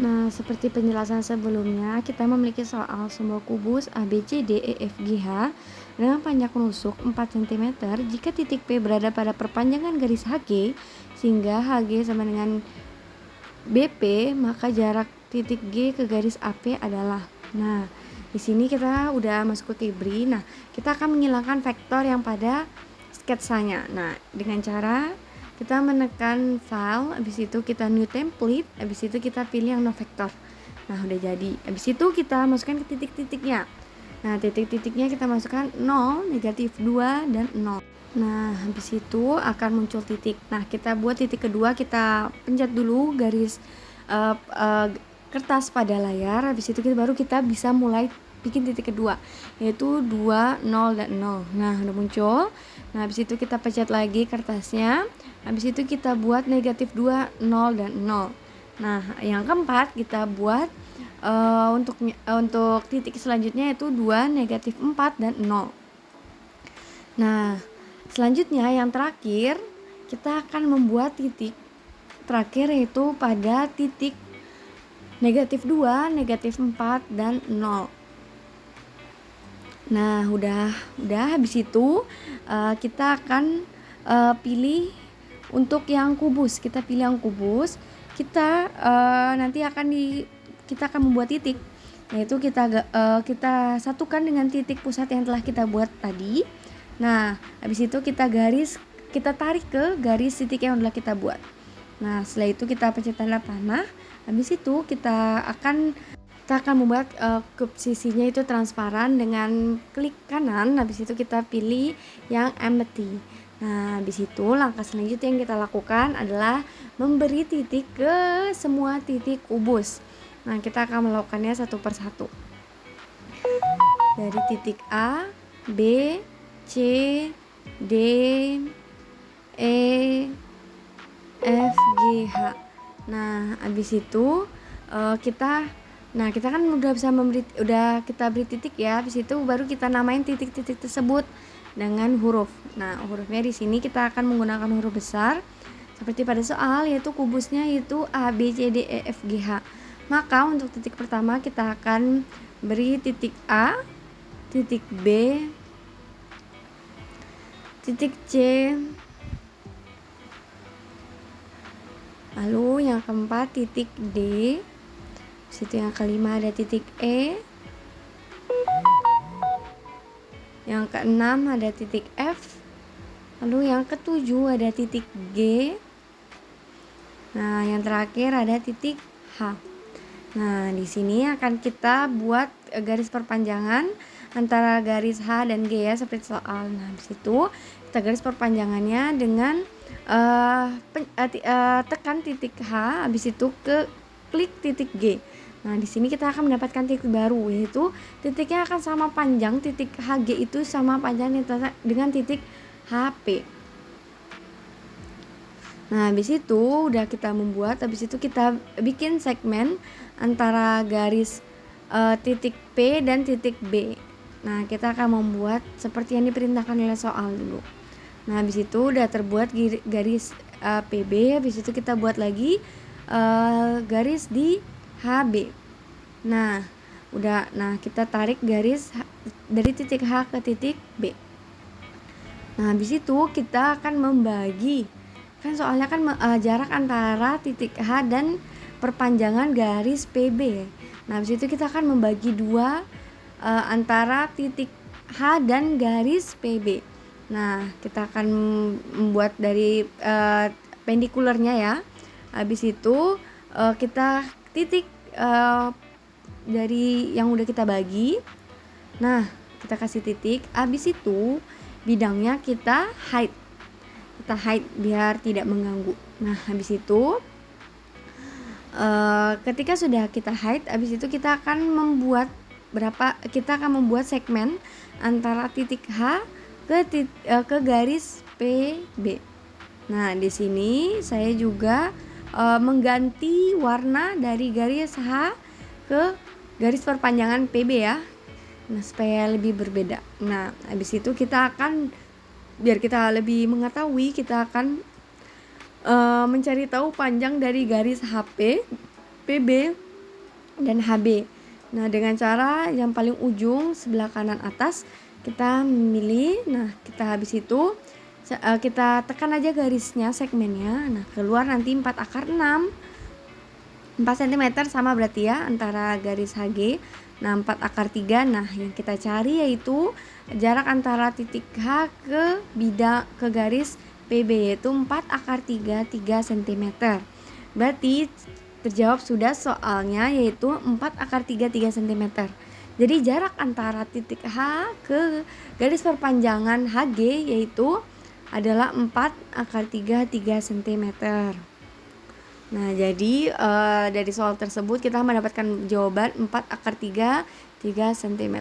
Nah, seperti penjelasan sebelumnya, kita memiliki soal sebuah kubus ABCDEFGH dengan panjang nusuk 4 cm jika titik P berada pada perpanjangan garis HG sehingga HG sama dengan BP, maka jarak titik G ke garis AP adalah. Nah, di sini kita udah masuk ke Kibri. Nah, kita akan menghilangkan vektor yang pada sketsanya. Nah, dengan cara kita menekan file, habis itu kita new template, habis itu kita pilih yang no vektor. Nah, udah jadi. Habis itu kita masukkan ke titik-titiknya. Nah, titik-titiknya kita masukkan 0, negatif 2, dan 0. Nah, habis itu akan muncul titik. Nah, kita buat titik kedua, kita pencet dulu garis kertas pada layar. Habis itu baru kita bisa mulai bikin titik kedua, yaitu 2, 0, dan 0. Nah, udah muncul. Nah, habis itu kita pencet lagi kertasnya. Habis itu kita buat negatif 2, 0, dan 0. Nah, yang keempat kita buat untuk titik selanjutnya yaitu 2, negatif 4, dan 0. Nah, selanjutnya yang terakhir kita akan membuat titik terakhir yaitu pada titik negatif 2, negatif 4, dan 0. Nah, udah habis itu kita akan pilih untuk yang kubus. Kita pilih yang kubus. Kita nanti kita akan membuat titik, yaitu kita satukan dengan titik pusat yang telah kita buat tadi. Nah, habis itu kita tarik ke garis titik yang telah kita buat. Nah, setelah itu kita pencet tanda panah. Habis itu kita akan membuat kub sisinya itu transparan dengan klik kanan. Habis itu kita pilih yang empty. Nah, habis itu langkah selanjutnya yang kita lakukan adalah memberi titik ke semua titik kubus. Nah, kita akan melakukannya satu persatu. Dari titik A, B, C, D, E, F, G, H. Nah, habis itu kita kan kita beri titik ya. Habis itu baru kita namain titik-titik tersebut dengan huruf. Nah, hurufnya di sini kita akan menggunakan huruf besar seperti pada soal, yaitu kubusnya itu A, B, C, D, E, F, G, H. Maka untuk titik pertama kita akan beri titik A, titik B, titik C, lalu yang keempat titik D. Situ yang kelima ada titik E. Yang keenam ada titik F. Lalu yang ketujuh ada titik G. Nah, yang terakhir ada titik H. Nah, di sini akan kita buat garis perpanjangan antara garis H dan G ya, seperti soal. Nah, habis itu kita garis perpanjangannya dengan tekan titik H, habis itu klik titik G. Nah, di sini kita akan mendapatkan titik baru, yaitu titiknya akan sama panjang, titik HG itu sama panjang dengan titik HP. Nah, habis itu udah kita membuat, habis itu kita bikin segmen antara garis titik P dan titik B. Nah, kita akan membuat seperti yang diperintahkan oleh soal dulu. Nah, habis itu udah terbuat garis PB, habis itu kita buat lagi garis di HB. Nah, kita tarik garis dari titik H ke titik B. Nah, habis itu kita akan membagi, kan soalnya kan jarak antara titik H dan perpanjangan garis PB. Nah, habis itu kita akan membagi dua antara titik H dan garis PB. Nah, kita akan membuat dari pendikulernya ya. Habis itu kita titik dari yang udah kita bagi. Nah, kita kasih titik. Habis itu bidangnya kita hide. Kita hide biar tidak mengganggu. Nah, habis itu ketika sudah kita hide, habis itu kita akan membuat segmen antara titik H ke garis PB. Nah, di sini saya juga mengganti warna dari garis H ke garis perpanjangan PB ya. Nah, supaya lebih berbeda. Nah, habis itu biar kita lebih mengetahui, kita akan mencari tahu panjang dari garis HP, PB, dan HB. Nah, dengan cara yang paling ujung sebelah kanan atas kita memilih. Nah, kita habis itu kita tekan aja garisnya, segmennya. Nah, keluar nanti 4 akar 6. 4 cm sama berarti ya antara garis HG. Nah, 4 akar 3. Nah, yang kita cari yaitu jarak antara titik H ke garis PB, yaitu 4 akar 3 cm. Berarti terjawab sudah soalnya, yaitu 4 akar 3 cm. Jadi jarak antara titik H ke garis perpanjangan HG yaitu adalah 4 akar 3 cm. Nah, jadi dari soal tersebut kita mendapatkan jawaban 4 akar 3 cm.